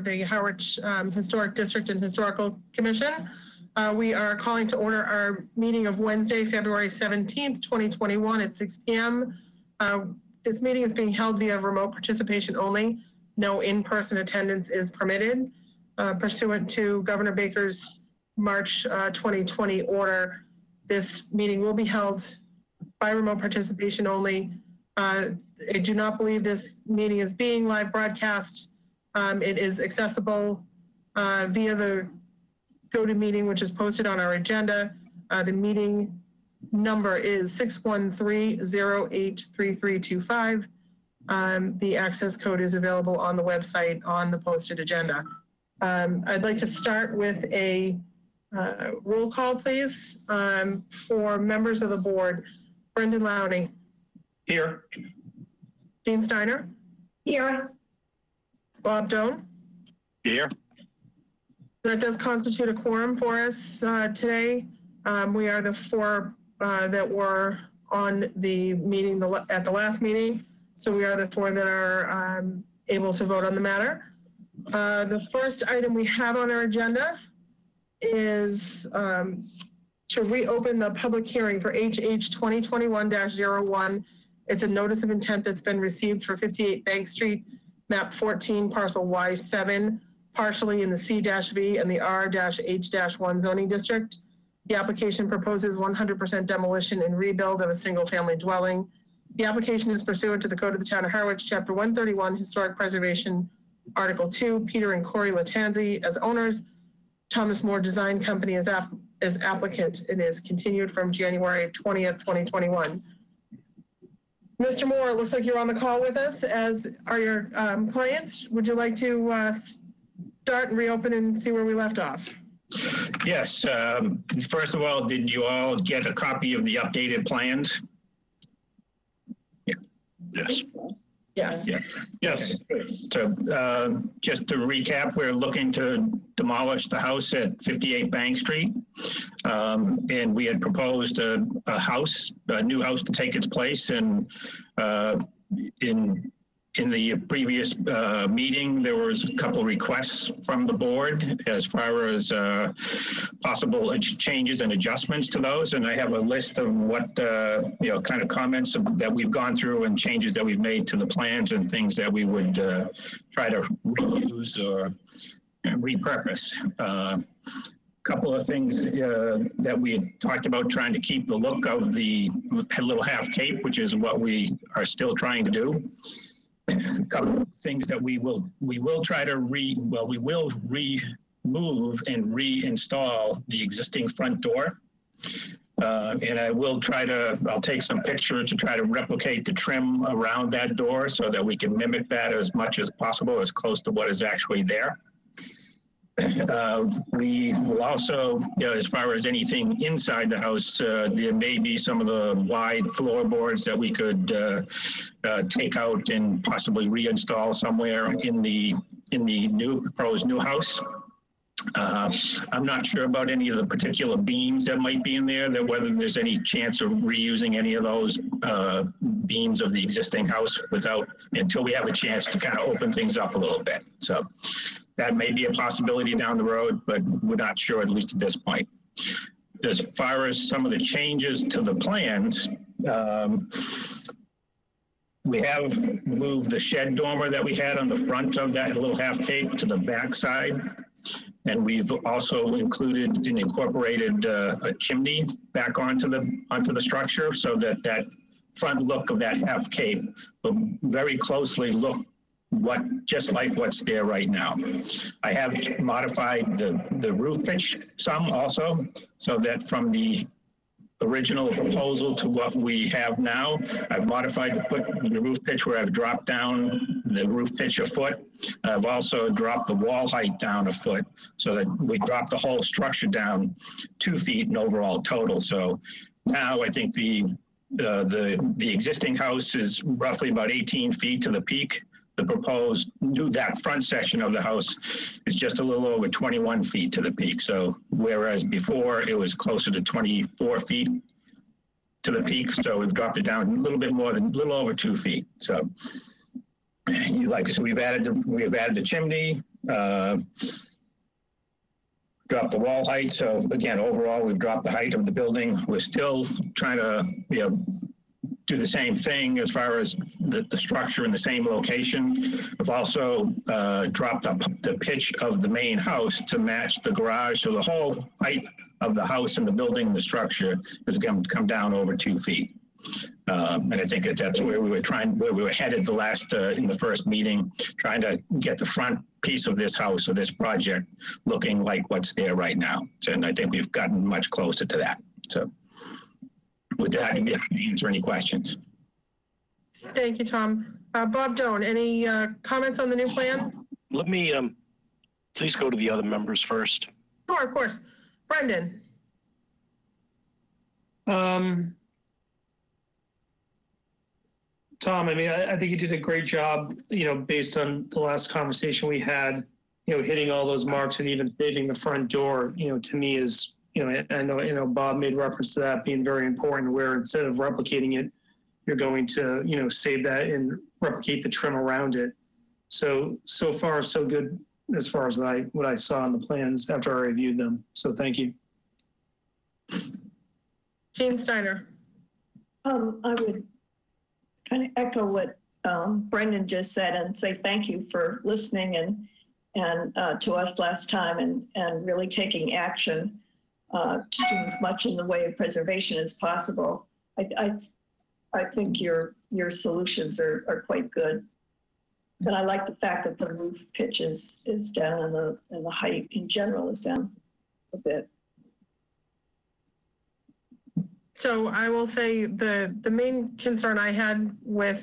the Harwich Historic District and Historical Commission. We are calling to order our meeting of Wednesday, February 17th, 2021 at 6 p.m. This meeting is being held via remote participation only. No in-person attendance is permitted. Pursuant to Governor Baker's March 2020 order, this meeting will be held by remote participation only. I do not believe this meeting is being live broadcast. It is accessible via the GoToMeeting, which is posted on our agenda. The meeting number is 613-083325. The access code is available on the website on the posted agenda. I'd like to start with a roll call, please, for members of the board. Brendan Lowney. Here. Jean Steiner. Here. Bob Doan. Here. That does constitute a quorum for us today. We are the four that were on the meeting at the last meeting. So we are the four that are able to vote on the matter. The first item we have on our agenda is to reopen the public hearing for HH 2021-01. It's a notice of intent that's been received for 58 Bank Street, map 14, parcel Y7, partially in the C-V and the R-H-1 zoning district. The application proposes 100% demolition and rebuild of a single-family dwelling. The application is pursuant to the Code of the Town of Harwich, Chapter 131, Historic Preservation, Article 2, Peter and Corey Latanzi as owners, Thomas Moore Design Company as applicant. It is continued from January 20th, 2021. Mr. Moore, it looks like you're on the call with us, as are your clients. Would you like to start and reopen and see where we left off? Yes. First of all, did you all get a copy of the updated plans? Yeah. Yes. Yes. Yeah. Yes. So just to recap, we're looking to demolish the house at 58 Bank Street. And we had proposed a new house to take its place. And in the previous meeting, there was a couple of requests from the board as far as possible changes and adjustments to those. And I have a list of what, kind of comments that we've gone through and changes that we've made to the plans and things that we would try to reuse or repurpose. Couple of things that we had talked about, trying to keep the look of the little half cape, which is what we are still trying to do. A couple of things that we will try to remove and reinstall the existing front door. And I'll take some pictures to try to replicate the trim around that door so that we can mimic that as much as possible, as close to what is actually there. We will also, as far as anything inside the house, there may be some of the wide floorboards that we could take out and possibly reinstall somewhere in the proposed new house. I'm not sure about any of the particular beams that might be in there, whether there's any chance of reusing any of those beams of the existing house until we have a chance to kind of open things up a little bit. So that may be a possibility down the road, but we're not sure, at least at this point. As far as some of the changes to the plans, we have moved the shed dormer that we had on the front of that little half cape to the back side. And we've also included and incorporated a chimney back onto the structure, so that front look of that half cape will very closely look just like what's there right now. I have modified the roof pitch some also, so that from the original proposal to what we have now, I've modified the roof pitch where I've dropped down the roof pitch a foot. I've also dropped the wall height down a foot, so that we drop the whole structure down 2 feet in overall total. So now I think the existing house is roughly about 18 feet to the peak. The proposed that front section of the house is just a little over 21 feet to the peak. So whereas before it was closer to 24 feet to the peak, so we've dropped it down a little bit more than a little over 2 feet. So we've added the chimney. Dropped the wall height. So again, overall, we've dropped the height of the building. We're still trying to, do the same thing as far as the structure in the same location. We've also dropped up the pitch of the main house to match the garage. So the whole height of the house and the building and the structure is going to come down over 2 feet. And I think that's where we were headed the last, in the first meeting, trying to get the front piece of this house or this project looking like what's there right now. And I think we've gotten much closer to that. So with that, I'd be happy to answer any questions. Thank you, Tom. Bob Doan, any comments on the new plans? Let me please go to the other members first. Sure, of course. Brendan. Tom, I mean, I think you did a great job, based on the last conversation we had, hitting all those marks and even saving the front door, to me is, I know, Bob made reference to that being very important, where instead of replicating it, you're going to, save that and replicate the trim around it. So far, so good as far as what I saw in the plans after I reviewed them. So thank you. Jean Steiner. I would kind of echo what Brendan just said and say thank you for listening and to us last time and really taking action to do as much in the way of preservation as possible. I think your solutions are quite good. And I like the fact that the roof pitch is down and the height in general is down a bit. So I will say the main concern I had with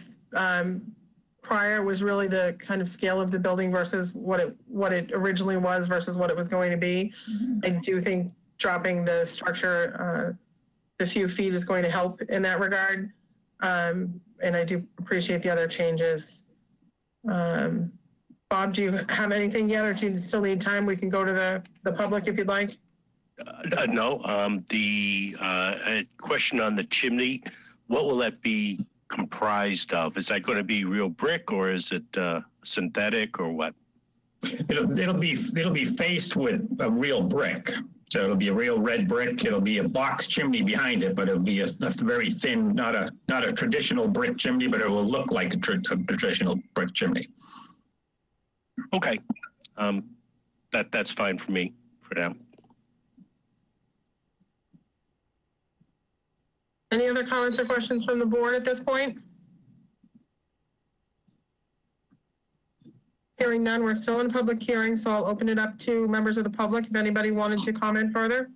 prior was really the kind of scale of the building versus what it originally was versus what it was going to be. Mm-hmm. I do think dropping the structure a few feet is going to help in that regard. And I do appreciate the other changes. Bob, do you have anything yet, or do you still need time? We can go to the public if you'd like. No, the question on the chimney, what will that be comprised of? Is that going to be real brick, or is it synthetic, or what? It'll be faced with a real brick. So it'll be a real red brick. It'll be a box chimney behind it, but it'll be a very thin, not a traditional brick chimney, but it will look like a traditional brick chimney. Okay, that's fine for me for now. Any other comments or questions from the board at this point? Hearing none, we're still in a public hearing, so I'll open it up to members of the public if anybody wanted to comment further.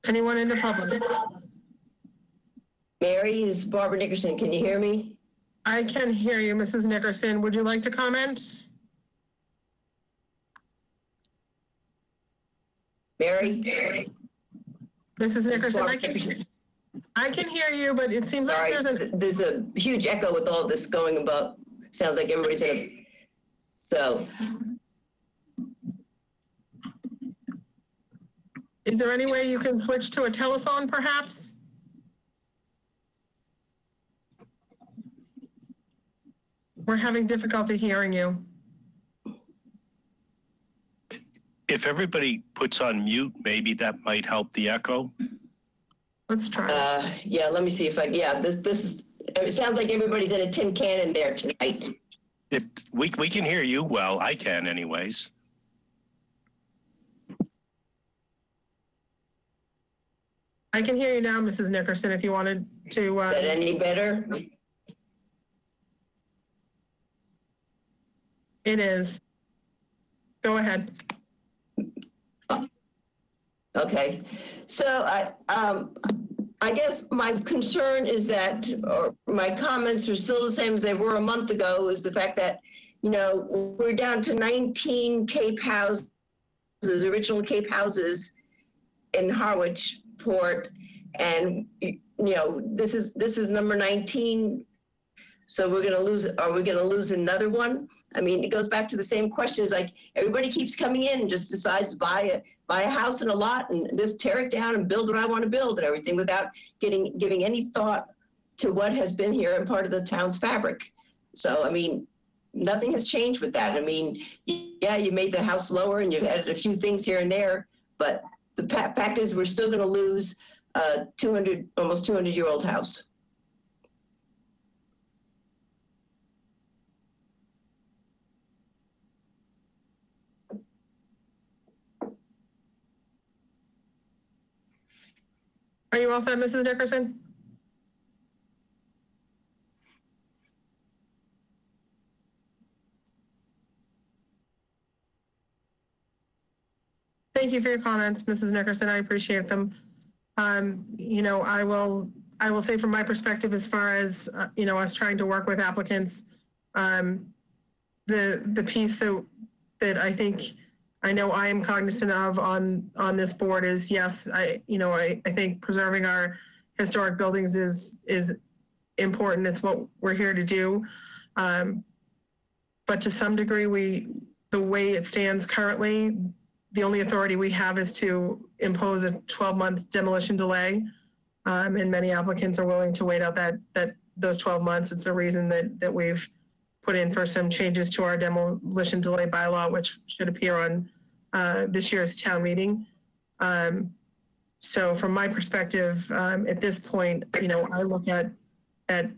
Anyone in the public? Mary, this is Barbara Nickerson. Can you hear me? I can hear you, Mrs. Nickerson. Would you like to comment? Mary? Mrs. Nickerson, I can hear you, but it seems like there's a huge echo with all this going about. Sounds like everybody's in a, so. Is there any way you can switch to a telephone, perhaps? We're having difficulty hearing you. If everybody puts on mute, maybe that might help the echo. Let's try. Yeah, let me see if this is, it sounds like everybody's in a tin can in there tonight. We can hear you well. I can anyways. I can hear you now, Mrs. Nickerson, if you wanted to. Is that any better? It is. Go ahead. Okay, so I guess my concern is that, or my comments are still the same as they were a month ago, is the fact that, we're down to 19 Cape houses, original Cape houses in Harwich Port, and this is number 19. So we're going to lose. Are we going to lose another one? I mean, it goes back to the same questions, like everybody keeps coming in and just decides to buy a house and a lot and just tear it down and build what I want to build and everything without giving any thought to what has been here and part of the town's fabric. So, I mean, nothing has changed with that. I mean, yeah, you made the house lower and you've added a few things here and there, but the fact is we're still going to lose a almost 200-year-old house. Are you all set, Mrs. Nickerson? Thank you for your comments, Mrs. Nickerson. I appreciate them. You know, I will say from my perspective, as far as you know, us trying to work with applicants, the piece that I think I know I am cognizant of on this board is, yes, I think preserving our historic buildings is important. It's what we're here to do. But to some degree, the way it stands currently, the only authority we have is to impose a 12-month demolition delay. And many applicants are willing to wait out those 12 months. It's the reason that we've put in for some changes to our demolition delay bylaw, which should appear on this year's town meeting. So from my perspective, at this point, you know, I look at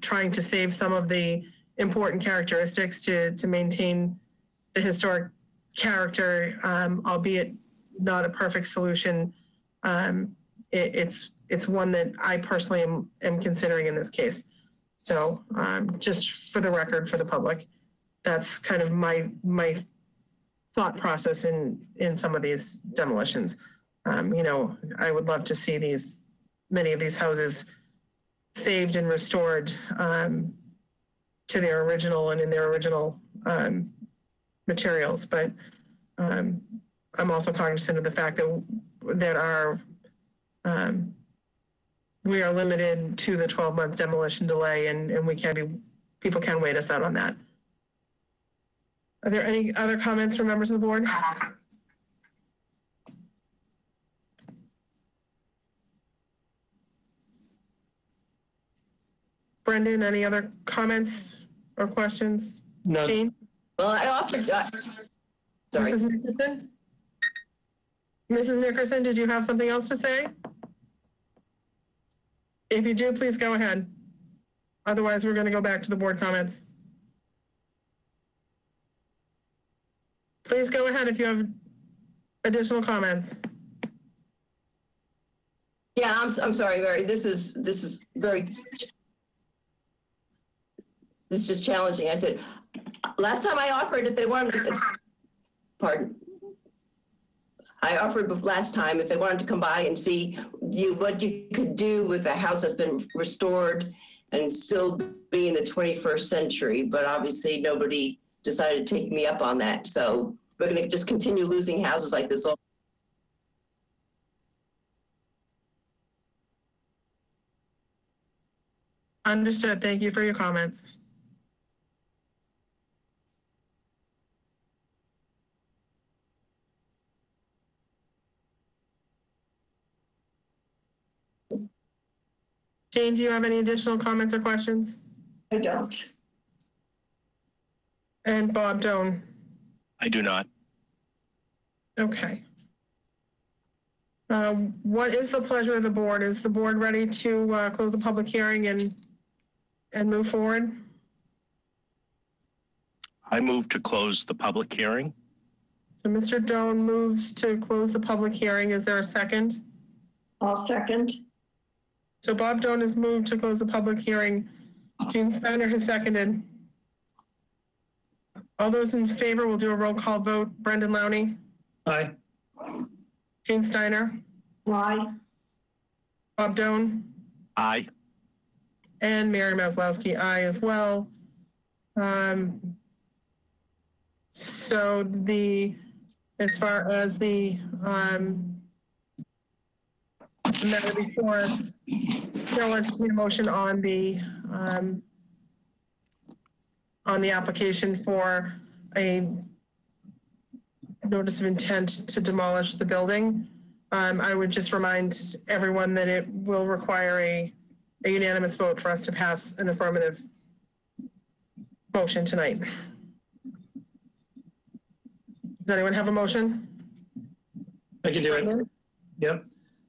trying to save some of the important characteristics to maintain the historic character, albeit not a perfect solution. It's one that I personally am considering in this case. So just for the record, for the public, that's kind of my thought process in some of these demolitions. You know, I would love to see many of these houses saved and restored to their original and in their original materials, but I'm also cognizant of the fact that we are limited to the 12-month demolition delay, and people can wait us out on that. Are there any other comments from members of the board? Brendan, any other comments or questions? No. Jean? Well, I offered, sorry. Mrs. Nickerson? Mrs. Nickerson, did you have something else to say? If you do, please go ahead. Otherwise, we're going to go back to the board comments. Please go ahead if you have additional comments. Yeah, I'm sorry, Mary. This is just challenging. I said, last time I offered, if they wanted to, pardon. I offered last time if they wanted to come by and see what you could do with a house that's been restored and still be in the 21st century, but obviously nobody decided to take me up on that. So we're going to just continue losing houses like this. Understood. Thank you for your comments. Jane, do you have any additional comments or questions? I don't. And Bob Doan? I do not. Okay. What is the pleasure of the board? Is the board ready to close the public hearing and move forward? I move to close the public hearing. So Mr. Doan moves to close the public hearing. Is there a second? I'll second. So Bob Doan has moved to close the public hearing. Jean Steiner has seconded. All those in favor, will do a roll call vote. Brendan Lowney. Aye. Jean Steiner. Aye. Bob Doan. Aye. And Mary Maslowski, aye as well. So as far as the matter before us, I'll entertain a motion on the application for a notice of intent to demolish the building. I would just remind everyone that it will require a unanimous vote for us to pass an affirmative motion tonight. Does anyone have a motion? I can do it. Yep.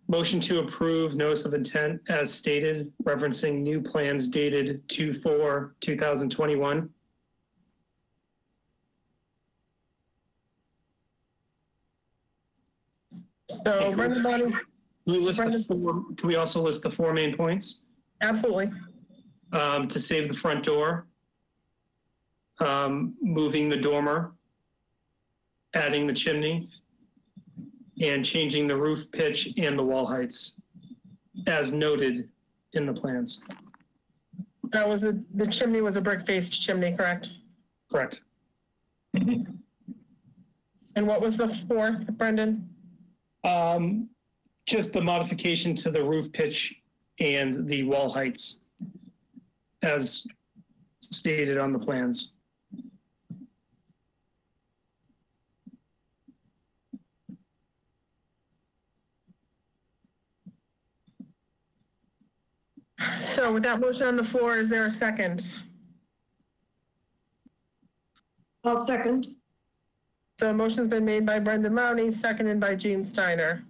Motion to approve notice of intent as stated, referencing new plans dated 2/4/2021. So, Brendan, Bonnie, Can we also list the 4 main points? absolutely. To save the front door, moving the dormer, adding the chimney, and changing the roof pitch and the wall heights, as noted in the plans. That was the chimney was a brick-faced chimney, correct? Correct. And what was the 4th, Brendan? Just the modification to the roof pitch and the wall heights, as stated on the plans. So with that motion on the floor, is there a second? I'll second. So a motion's been made by Brendan Lowney, seconded by Jean Steiner.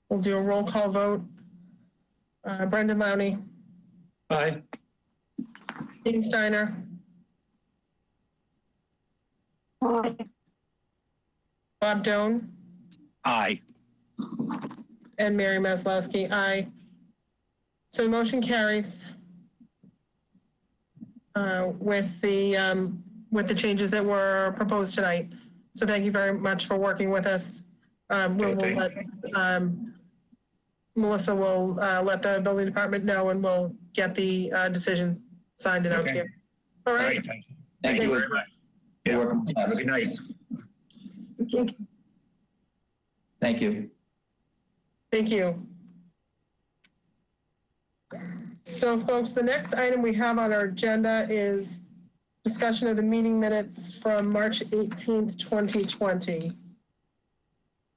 We'll do a roll call vote. Brendan Lowney, Aye. Jean Steiner, Aye. Bob Doan, Aye. and Mary Maslowski, aye. So the motion carries with the changes that were proposed tonight. So thank you very much for working with us. Melissa will let the building department know, and we'll get the decision signed and out to you. All All right. right, thank you. Thank you. very much. You're Yeah. welcome. Have a good night. Thank you. Thank you. So folks, the next item we have on our agenda is discussion of the meeting minutes from March 18th, 2020.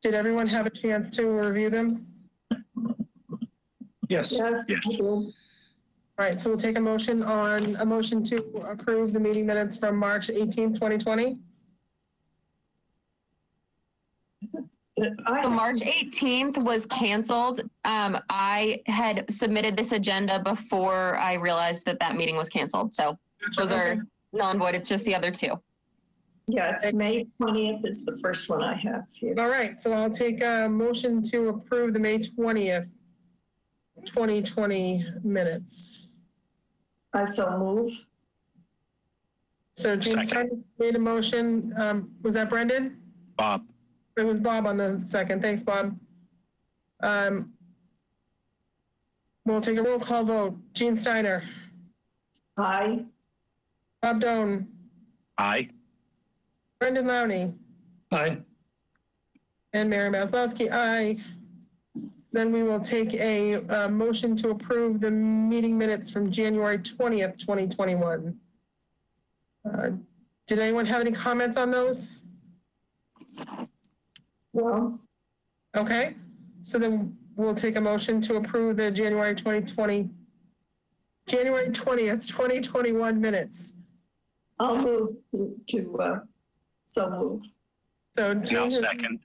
Did everyone have a chance to review them? Yes. Yes. Yes. I do. All right, so we'll take a motion to approve the meeting minutes from March 18th, 2020. So March 18th was canceled. I had submitted this agenda before I realized that meeting was canceled. So those are null and void. It's just the other 2. Yeah, it's May 20th is the first one I have here. All right, so I'll take a motion to approve the May 20th, 2020 minutes. I so move. So Jean Second. Steiner made a motion. Was that Brendan? Bob. It was Bob on the second. Thanks, Bob. We'll take a roll call vote. Jean Steiner, Aye. Bob Doan, Aye. Brendan Lowney, Aye. and Mary Maslowski, aye. Then we will take a motion to approve the meeting minutes from January 20th, 2021. Did anyone have any comments on those? Well, Okay, so then we'll take a motion to approve the January 20th, 2021 minutes. I'll move to so move. So And I'll second.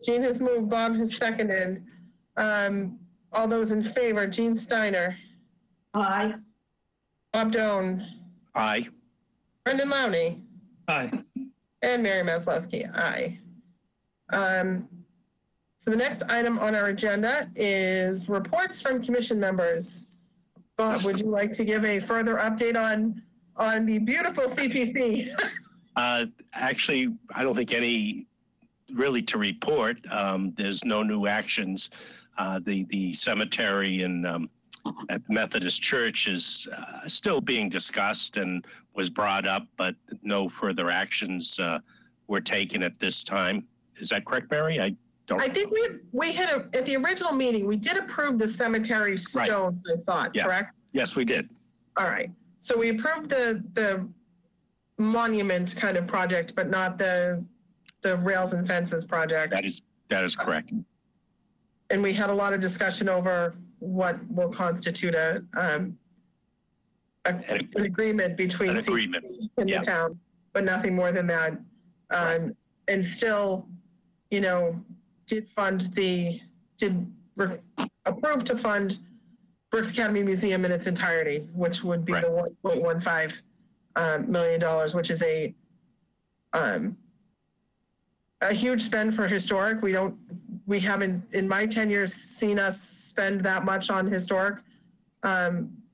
Jean has moved, Bob has seconded. All those in favor, Jean Steiner, Aye. Bob Doan, Aye. Brendan Lowney, Aye. and Mary Maslowski, aye. So the next item on our agenda is reports from commission members. Bob, would you like to give a further update on the beautiful CPC? Actually, I don't think any really to report. There's no new actions. The cemetery at the Methodist Church is still being discussed and was brought up, but no further actions were taken at this time. Is that correct, Mary? I think we had at the original meeting, we did approve the cemetery stones, I thought, Yeah. correct? Yes, we did. All right. So we approved the monument kind of project, but not the rails and fences project. That is correct. And we had a lot of discussion over what will constitute an agreement between An agreement. and Yeah. the town, but nothing more than that. Right. And still, you know, approve to fund Brooks Academy Museum in its entirety, which would be Right. the $1.15 million, which is a huge spend for historic. We haven't, in my 10 years, seen us spend that much on historic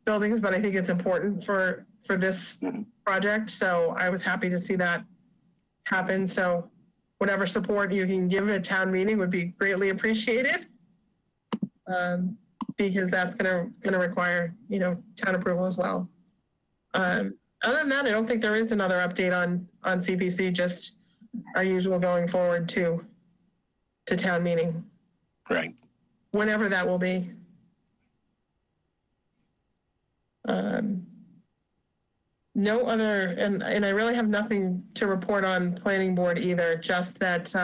buildings, but I think it's important for this project. So I was happy to see that happen. So whatever support you can give at town meeting would be greatly appreciated, because that's gonna require, you know, town approval as well. Other than that, I don't think there is another update on CPC, just our usual going forward to town meeting, Right. whenever that will be. No other, and I really have nothing to report on planning board either, just that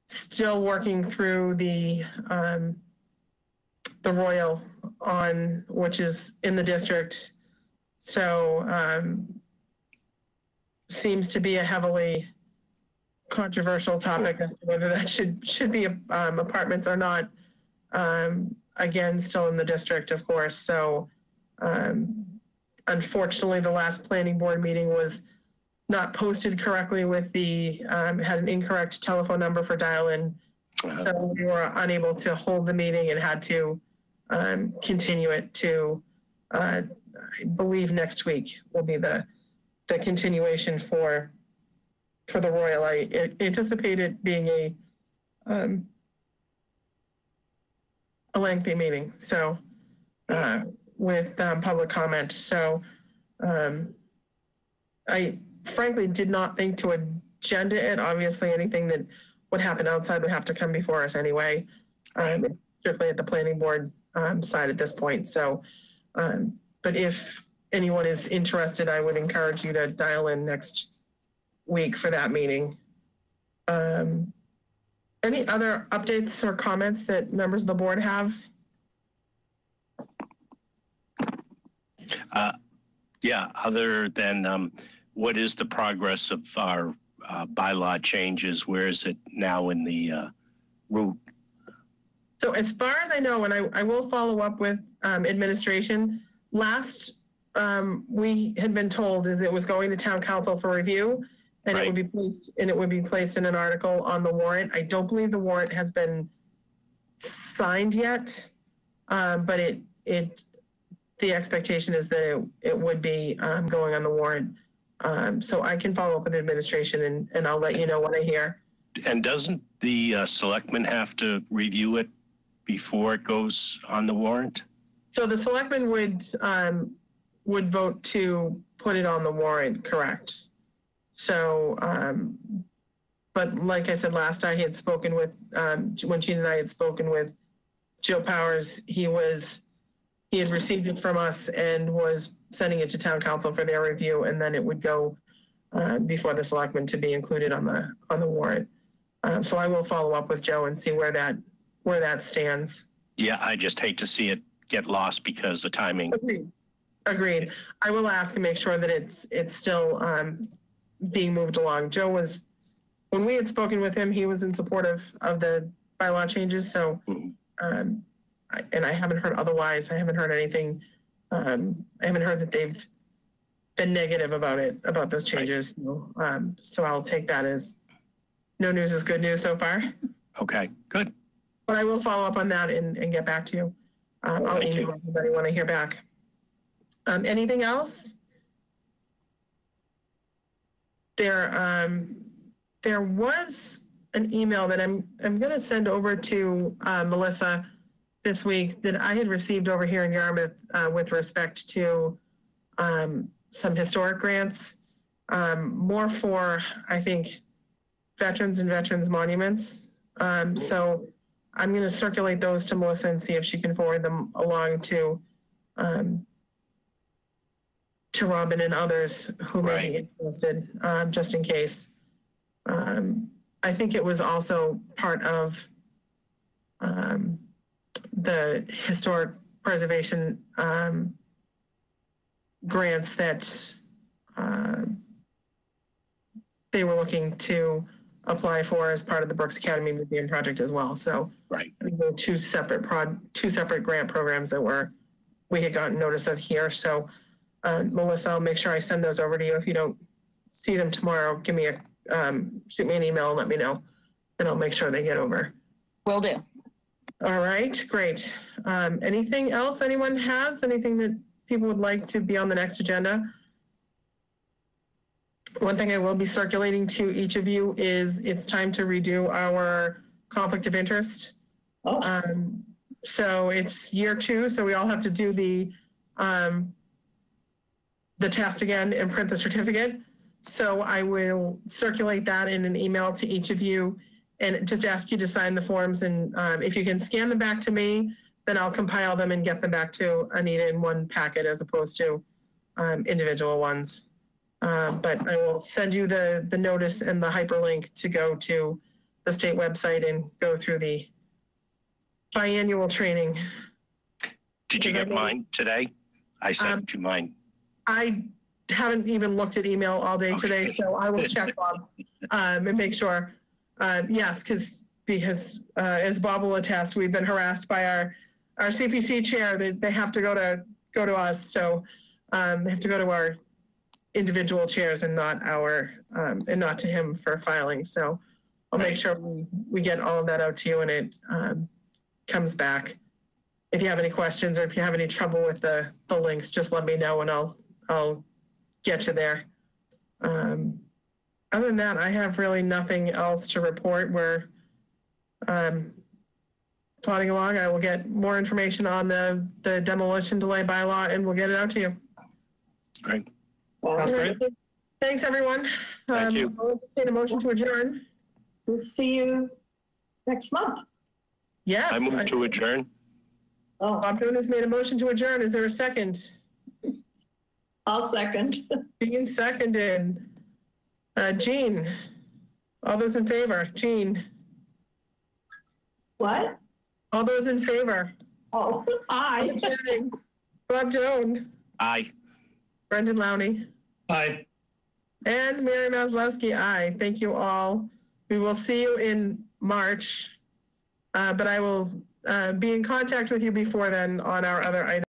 still working through the Royal which is in the district. So seems to be a heavily controversial topic as to whether that should be apartments or not. Again, still in the district, of course. So unfortunately, the last planning board meeting was not posted correctly with had an incorrect telephone number for dial-in. So we were unable to hold the meeting and had to continue it to, I believe next week will be the continuation for the Royal. I anticipate it being a lengthy meeting. So with public comment. So I frankly did not think to agenda it. Obviously, anything that would happen outside would have to come before us anyway, strictly at the planning board side at this point. So, but if anyone is interested, I would encourage you to dial in next week for that meeting. Any other updates or comments that members of the board have? Yeah, other than what is the progress of our bylaw changes? Where is it now in the route? So as far as I know, and I will follow up with administration, last we had been told is it was going to town council for review, and Right. it would be placed in an article on the warrant. I don't believe the warrant has been signed yet, but the expectation is that it would be going on the warrant. So I can follow up with administration and I'll let you know what I hear. And doesn't the selectmen have to review it before it goes on the warrant? So the selectmen would vote to put it on the warrant, correct? So, but like I said, last I had spoken with, when Gene and I had spoken with Joe Powers, he had received it from us and was sending it to town council for their review, and then it would go before the selectmen to be included on the warrant. So I will follow up with Joe and see where that stands. Yeah, I just hate to see it get lost because of timing. Agreed. I will ask and make sure that it's still being moved along. Joe was, when we had spoken with him, he was in support of the bylaw changes. So, and I haven't heard otherwise. I haven't heard anything. I haven't heard that they've been negative about those changes. So I'll take that as no news is good news so far. Okay, good. But I will follow up on that and get back to you. I'll email everybody when I hear back. Anything else? There was an email that I'm going to send over to Melissa this week that I had received over here in Yarmouth with respect to some historic grants, more for, I think, veterans and veterans monuments. So I'm going to circulate those to Melissa and see if she can forward them along to to Robin and others who may be interested, just in case. I think it was also part of the historic preservation grants that they were looking to apply for as part of the Brooks Academy Museum project as well. So Right. there were two separate grant programs that we had gotten notice of here. So Melissa, I'll make sure I send those over to you. If you don't see them tomorrow, give me shoot me an email and let me know, and I'll make sure they get over. Will do. All right, great. Anything else anyone has? Anything that people would like to be on the next agenda? One thing I will be circulating to each of you is it's time to redo our conflict of interest. So it's year 2, so we all have to do the test again and print the certificate. So I will circulate that in an email to each of you and just ask you to sign the forms. And if you can scan them back to me, then I'll compile them and get them back to Anita in one packet as opposed to individual ones. But I will send you the notice and the hyperlink to go to the state website and go through the biannual training. Did you get mine today? I sent you mine. I haven't even looked at email all day today, so I will check Bob and make sure. Yes, because as Bob will attest, we've been harassed by our CPC chair. They have to go to us, so they have to go to our individual chairs and not to him for filing. So I'll make sure we get all of that out to you and it comes back. If you have any questions or if you have any trouble with the links, just let me know and I'll get you there. Other than that, I have really nothing else to report. We're plodding along. I will get more information on the demolition delay bylaw and we'll get it out to you. Great. That's right. Thanks, everyone. Thank you. I'll entertain a motion to adjourn. We'll see you next month. Yes. I move to adjourn. Oh, Bob Jones has made a motion to adjourn. Is there a second? I'll second. Jean seconded. Jean, all those in favor? Jean, What? all those in favor? Oh, aye. Adjourning. Bob Jones, Aye. Brendan Lowney, Bye. and Mary Maslowski. Aye. Thank you all. We will see you in March, but I will be in contact with you before then on our other items.